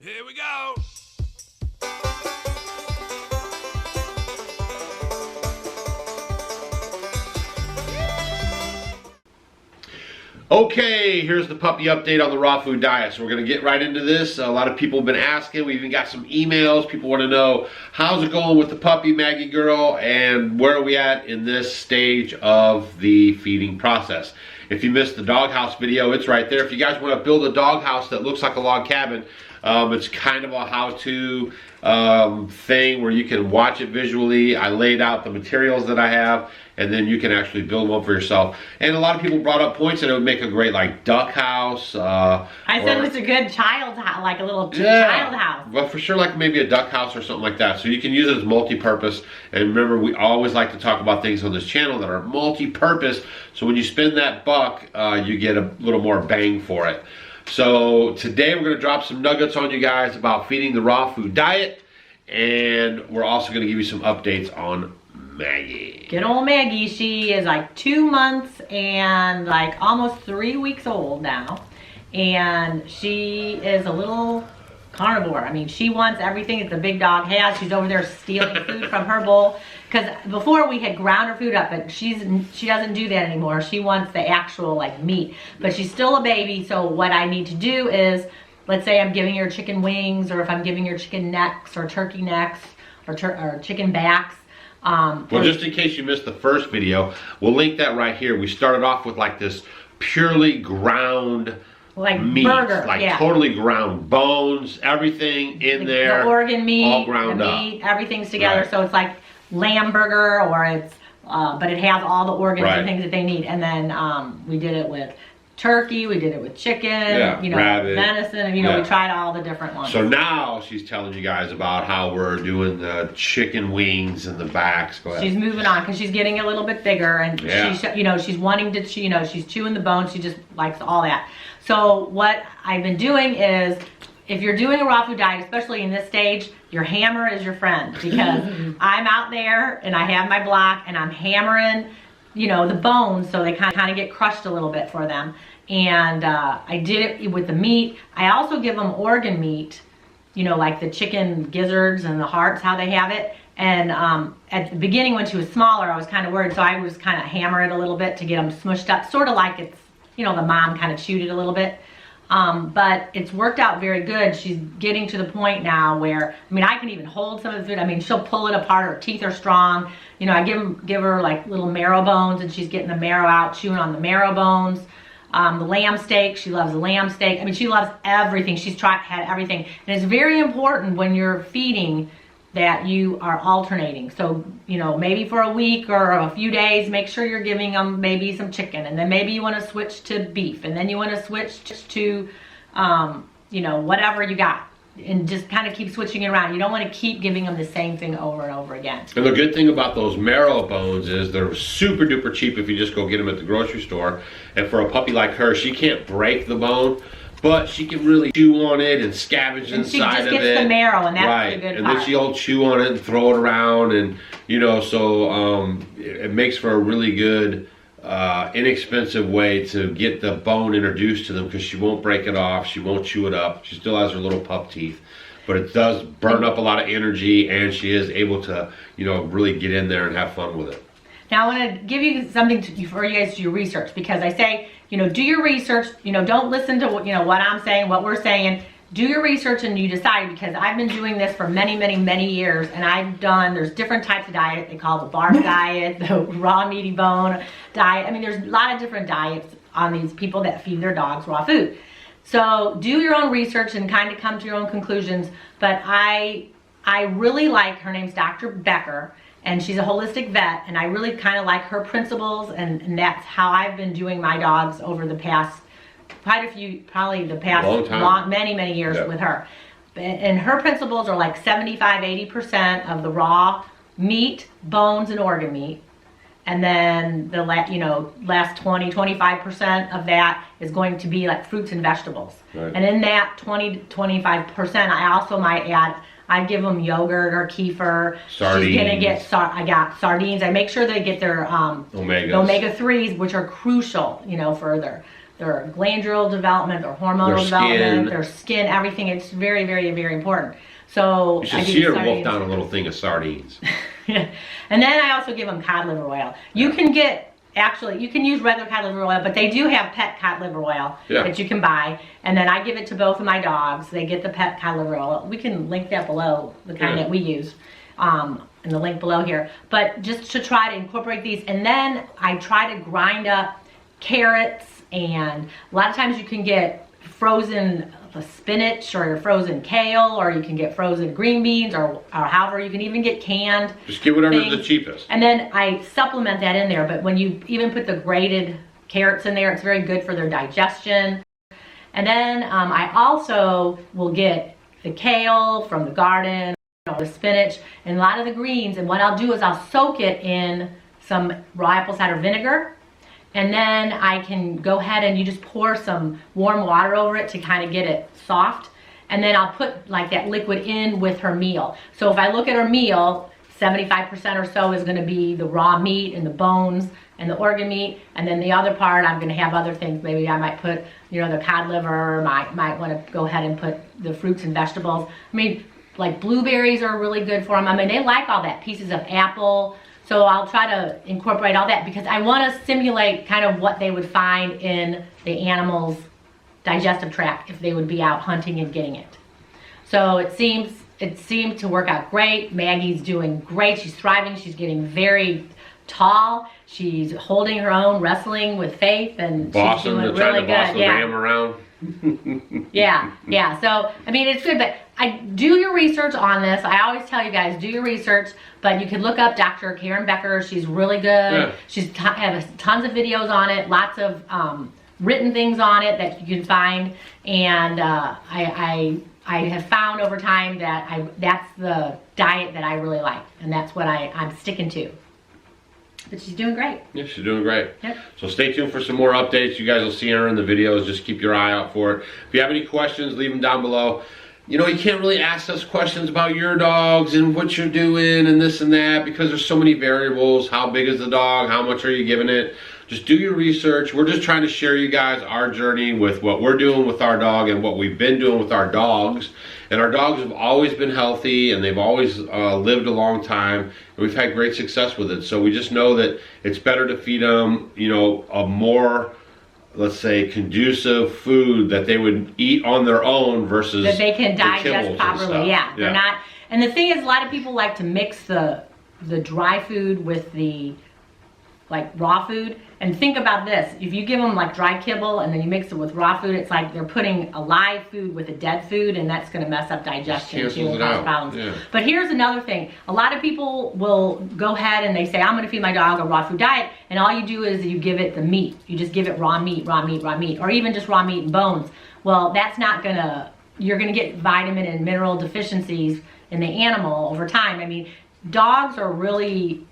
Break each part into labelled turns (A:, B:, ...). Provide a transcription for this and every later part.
A: Here we go. Okay, here's the puppy update on the raw food diet. So we're going to get right into this. A lot of people have been asking. We even got some emails. People want to know, how's it going with the puppy, Maggie girl, and where are we at in this stage of the feeding process? If you missed the doghouse video, it's right there. If you guys want to build a doghouse that looks like a log cabin, it's kind of a how-to thing where you can watch it visually. I laid out the materials that I have, and then you can actually build one for yourself. And a lot of people brought up points that it would make a great like duck house.
B: I said it's a good child's house, like a little child house.
A: But for sure, like maybe a duck house or something like that. So you can use it as multi-purpose. And remember, we always like to talk about things on this channel that are multi-purpose. So when you spend that buck, you get a little more bang for it. So today we're going to drop some nuggets on you guys about feeding the raw food diet. And we're also going to give you some updates on Maggie.
B: Good old Maggie. She is like 2 months and like almost 3 weeks old now. And she is a little carnivore. I mean, she wants everything that the big dog has. She's over there stealing food from her bowl. Because before we had ground her food up, but she doesn't do that anymore. She wants the actual like meat. But she's still a baby, so what I need to do is, let's say I'm giving her chicken wings, or if I'm giving her chicken necks, or turkey necks, or chicken backs.
A: Well, just in case you missed the first video, we'll link that right here. We started off with like this purely ground
B: like
A: meat,
B: burger,
A: like
B: yeah.
A: Totally ground, bones, everything in there,
B: the organ meat,
A: all ground
B: the
A: up.
B: meat, everything's together.
A: Right.
B: So it's like lamb burger, or it's but it has all the organs
A: Right.
B: and things that they need. And then we did it with turkey, we did it with chicken, you know,
A: rabbit,
B: venison, and you know, we tried all the different ones.
A: So now she's telling you guys about how we're doing the chicken wings and the backs. Go ahead.
B: She's moving on because she's getting a little bit bigger, and you know, she's wanting to, you know, she's chewing the bone. She just likes all that. So what I've been doing is, if you're doing a raw food diet, especially in this stage, your hammer is your friend, because I'm out there and I have my block and I'm hammering, you know, the bones so they kind of get crushed a little bit for them. And I did it with the meat. I also give them organ meat, you know, like the chicken gizzards and the hearts, how they have it. And at the beginning when she was smaller, I was kind of worried, so I was kind of hammer it a little bit to get them smushed up, sort of like it's, you know, the mom kind of chewed it a little bit. But it's worked out very good. She's getting to the point now where, I mean, I can even hold some of the food. I mean, she'll pull it apart. Her teeth are strong. You know, I give her like little marrow bones, and she's getting the marrow out, chewing on the marrow bones. The lamb steak, she loves the lamb steak. I mean, she loves everything. She's had everything. And it's very important when you're feeding that you are alternating. So, you know, maybe for a week or a few days, make sure you're giving them maybe some chicken, and then maybe you want to switch to beef, and then you want to switch to, you know, whatever you got, and just kind of keep switching it around. You don't want to keep giving them the same thing over and over again.
A: And the good thing about those marrow bones is they're super duper cheap if you just go get them at the grocery store. And for a puppy like her, she can't break the bone, but she can really chew on it and scavenge inside of it.
B: And she just gets the marrow, and that's the good
A: and
B: part.
A: then she'll chew on it and throw it around, and you know, so it makes for a really good, inexpensive way to get the bone introduced to them, because she won't break it off, she won't chew it up. She still has her little pup teeth, but it does burn up a lot of energy, and she is able to, you know, really get in there and have fun with it.
B: Now I want to give you something for you guys to do research, because I say, you know, do your research. You know, don't listen to what, you know, what I'm saying, what we're saying. Do your research and you decide, because I've been doing this for many, many, many years, and there's different types of diet. They call the barf diet, the raw meaty bone diet. I mean, there's a lot of different diets on these people that feed their dogs raw food. So do your own research and kind of come to your own conclusions. But I really like, her name's Dr. Becker, and she's a holistic vet, and I really kind of like her principles, and that's how I've been doing my dogs over the past, probably the past many years with her. And her principles are like 75–80% of the raw meat, bones, and organ meat. And then the last 20–25% of that is going to be like fruits and vegetables. Right. And in that 20–25%, I also might add, I give them yogurt or kefir.
A: Sardines.
B: She's gonna get I got sardines. I make sure they get their omega-3s, which are crucial, you know, for their glandular development, their hormonal
A: Their
B: development,
A: skin.
B: their skin, everything. It's very, very, very important. So
A: You should see her wolf down a little thing of sardines.
B: And then I also give them cod liver oil. You can get, actually, you can use regular cod liver oil, but they do have pet cod liver oil that you can buy. And then I give it to both of my dogs. They get the pet cod liver oil. We can link that below, the kind that we use, in the link below here. But just to try to incorporate these. And then I try to grind up carrots, and a lot of times you can get frozen spinach or frozen kale, or you can get frozen green beans, or however, you can even get canned.
A: Just get whatever's the cheapest.
B: And then I supplement that in there, but when you even put the grated carrots in there, it's very good for their digestion. And then I also will get the kale from the garden, the spinach, and a lot of the greens, and what I'll do is I'll soak it in some raw apple cider vinegar. And then I can go ahead and you just pour some warm water over it to kind of get it soft. And then I'll put like that liquid in with her meal. So if I look at her meal, 75% or so is going to be the raw meat and the bones and the organ meat. And then the other part, I'm going to have other things. Maybe I might put, you know, the cod liver, might want to go ahead and put the fruits and vegetables. I mean, like blueberries are really good for them. I mean, they like all that, pieces of apple. So I'll try to incorporate all that because I want to simulate kind of what they would find in the animal's digestive tract if they would be out hunting and getting it. So it seemed to work out great. Maggie's doing great. She's thriving. She's getting very tall. She's holding her own, wrestling with Faith, and she's doing really good.
A: Ram around.
B: yeah. So I mean, it's good, but do your research on this. I always tell you guys, do your research, but you can look up Dr. Karen Becker. She's really good. Yeah. She's has tons of videos on it, lots of written things on it that you can find, and I have found over time that that's the diet that I really like, and that's what I'm sticking to. But she's doing great.
A: Yeah, she's doing great.
B: Yep.
A: So stay tuned for some more updates. You guys will see her in the videos. Just keep your eye out for it. If you have any questions, leave them down below. You know, you can't really ask us questions about your dogs and what you're doing and this and that because there's so many variables. How big is the dog? How much are you giving it? Just do your research. We're just trying to share you guys our journey with what we're doing with our dog and what we've been doing with our dogs. And our dogs have always been healthy and they've always lived a long time. And we've had great success with it. So we just know that it's better to feed them, you know, a more, let's say, conducive food that they would eat on their own versus
B: that they can digest properly. Yeah, they're not. And the thing is, a lot of people like to mix the dry food with the raw food. And think about this: if you give them like dry kibble and then you mix it with raw food, it's like they're putting a live food with a dead food, and that's going to mess up digestion too and cause problems. Yeah. But here's another thing: a lot of people will go ahead and they say, "I'm going to feed my dog a raw food diet," and all you do is you give it the meat. You just give it raw meat, or even just raw meat and bones. Well, that's not gonna. You're going to get vitamin and mineral deficiencies in the animal over time. I mean, dogs are really,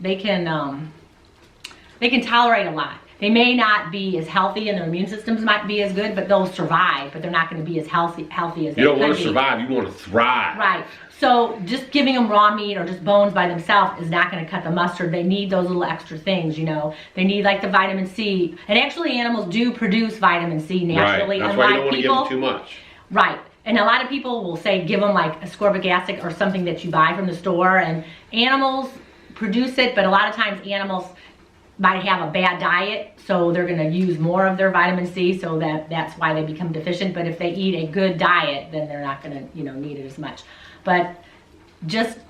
B: they can tolerate a lot. They may not be as healthy and their immune systems might be as good, but they'll survive, but they're not going to be as healthy as they could be.
A: You don't want to survive, you want to thrive.
B: Right. So just giving them raw meat or just bones by themselves is not going to cut the mustard. They need those little extra things, you know. They need like the vitamin C. And actually animals do produce vitamin C naturally.
A: Right. That's why you don't want to give them too much.
B: Right. And a lot of people will say give them like ascorbic acid or something that you buy from the store, and animals produce it, but a lot of times animals might have a bad diet, so they're going to use more of their vitamin C, so that's why they become deficient. But if they eat a good diet, then they're not going to, you know, need it as much. But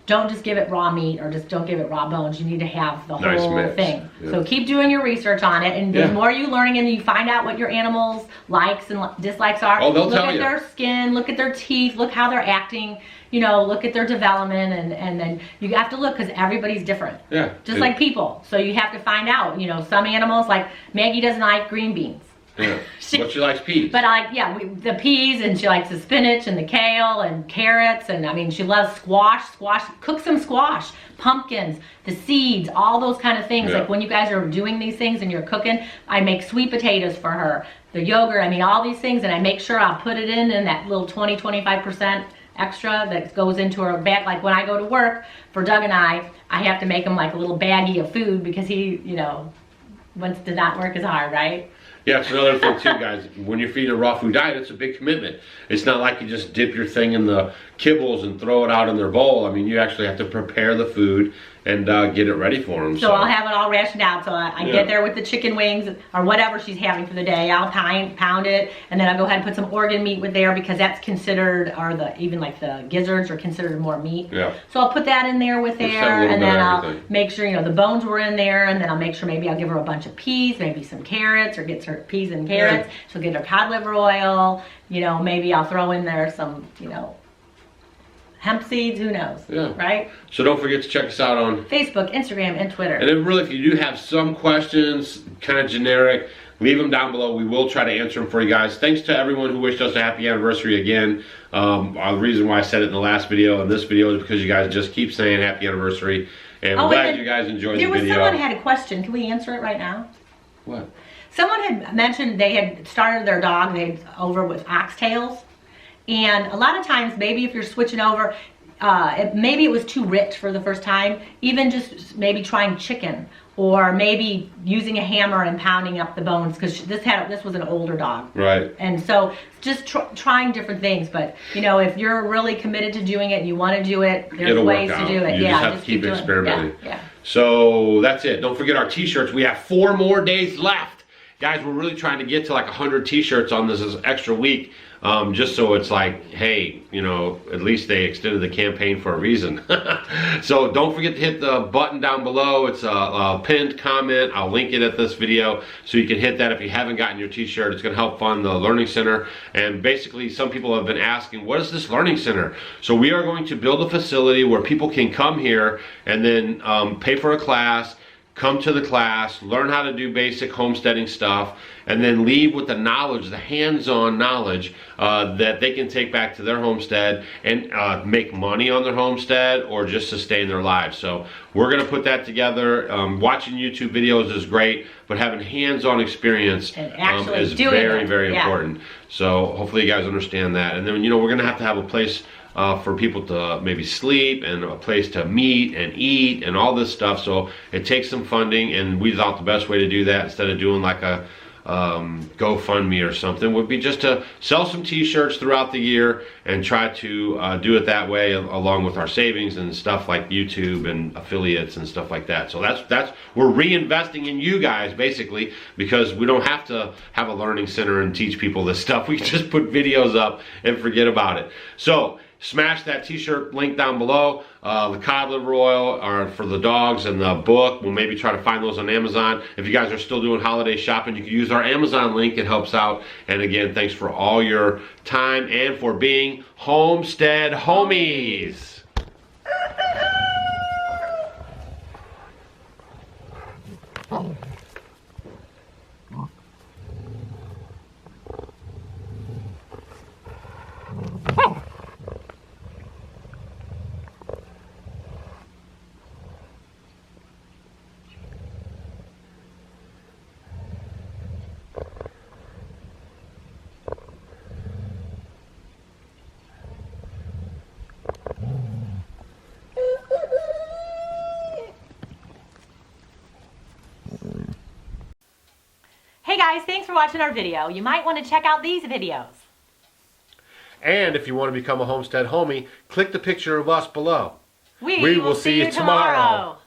B: don't just give it raw meat or just don't give it raw bones. You need to have the whole thing. Yeah. So keep doing your research on it, and the more you learning and you find out what your animal's likes and dislikes are.
A: Oh, they'll
B: look
A: tell
B: at
A: you.
B: Their skin, look at their teeth, look how they're acting. You know, look at their development, and then you have to look because everybody's different.
A: Yeah.
B: Just like people. So you have to find out. You know, some animals, like Maggie doesn't like green beans.
A: Yeah. But she likes peas.
B: But the peas, and she likes the spinach and the kale and carrots, and I mean she loves squash. Cook some squash, pumpkins, the seeds, all those kind of things. Like when you guys are doing these things and you're cooking, I make sweet potatoes for her, the yogurt, I mean all these things, and I make sure I'll put it in that little 20-25% extra that goes into her bag. Like when I go to work for Doug and I have to make him like a little baggie of food because he, you know, wants to not work as hard, right?
A: Yeah, it's another thing too, guys. When you're feeding a raw food diet, it's a big commitment. It's not like you just dip your thing in the kibbles and throw it out in their bowl. I mean, you actually have to prepare the food and get it ready for them.
B: So I'll have it all rationed out. So I get there with the chicken wings or whatever she's having for the day. I'll pound it, and then I'll go ahead and put some organ meat with there because that's considered, or even like the gizzards are considered more meat.
A: Yeah.
B: So I'll put that in there with there, and then I'll make sure, you know, the bones were in there, and then I'll make sure maybe I'll give her a bunch of peas, maybe some carrots, or get her peas and carrots. Yeah. She'll get her cod liver oil. You know, maybe I'll throw in there some, you know, hemp seeds, who knows, right?
A: So don't forget to check us out on
B: Facebook, Instagram, and Twitter.
A: And then really, if you do have some questions, kind of generic, leave them down below. We will try to answer them for you guys. Thanks to everyone who wished us a happy anniversary again. The reason why I said it in the last video and this video is because you guys just keep saying happy anniversary. And I'm glad you guys enjoyed the video.
B: Someone had a question. Can we answer it right now?
A: What?
B: Someone had mentioned they had started their dog over with oxtails. And a lot of times, maybe if you're switching over, maybe it was too rich for the first time. Even just maybe trying chicken, or maybe using a hammer and pounding up the bones, because this was an older dog. Right. And so just trying different things. But you know, if you're really committed to doing it and you want to do it, there's ways to do it.
A: You just have to keep experimenting. Yeah. So that's it. Don't forget our t-shirts. We have 4 more days left. Guys, we're really trying to get to like 100 t-shirts on this extra week. Just so it's like, hey, you know, at least they extended the campaign for a reason. So don't forget to hit the button down below. It's a pinned comment. I'll link it at this video, so you can hit that if you haven't gotten your t-shirt. It's going to help fund the Learning Center. And basically, some people have been asking, what is this Learning Center? So we are going to build a facility where people can come here and then pay for a class, come to the class, learn how to do basic homesteading stuff, and then leave with the knowledge, the hands-on knowledge that they can take back to their homestead and make money on their homestead or just sustain their lives. So we're going to put that together. Watching YouTube videos is great, but having hands-on experience is very, very important. So hopefully you guys understand that. And then, you know, we're going to have a place for people to maybe sleep, and a place to meet and eat and all this stuff. So it takes some funding, and we thought the best way to do that, instead of doing like a GoFundMe or something, would be just to sell some t-shirts throughout the year and try to do it that way, along with our savings and stuff like YouTube and affiliates and stuff like that. So that's we're reinvesting in you guys, basically, because we don't have to have a learning center and teach people this stuff. We can just put videos up and forget about it. So smash that t-shirt link down below. The cod liver oil are for the dogs, and the book, we'll maybe try to find those on Amazon. If you guys are still doing holiday shopping, you can use our Amazon link. It helps out. And again, thanks for all your time and for being homestead homies.
B: Hey guys, thanks for watching our video. You might want to check out these videos.
A: And if you want to become a homestead homie, click the picture of us below.
B: We will see you tomorrow.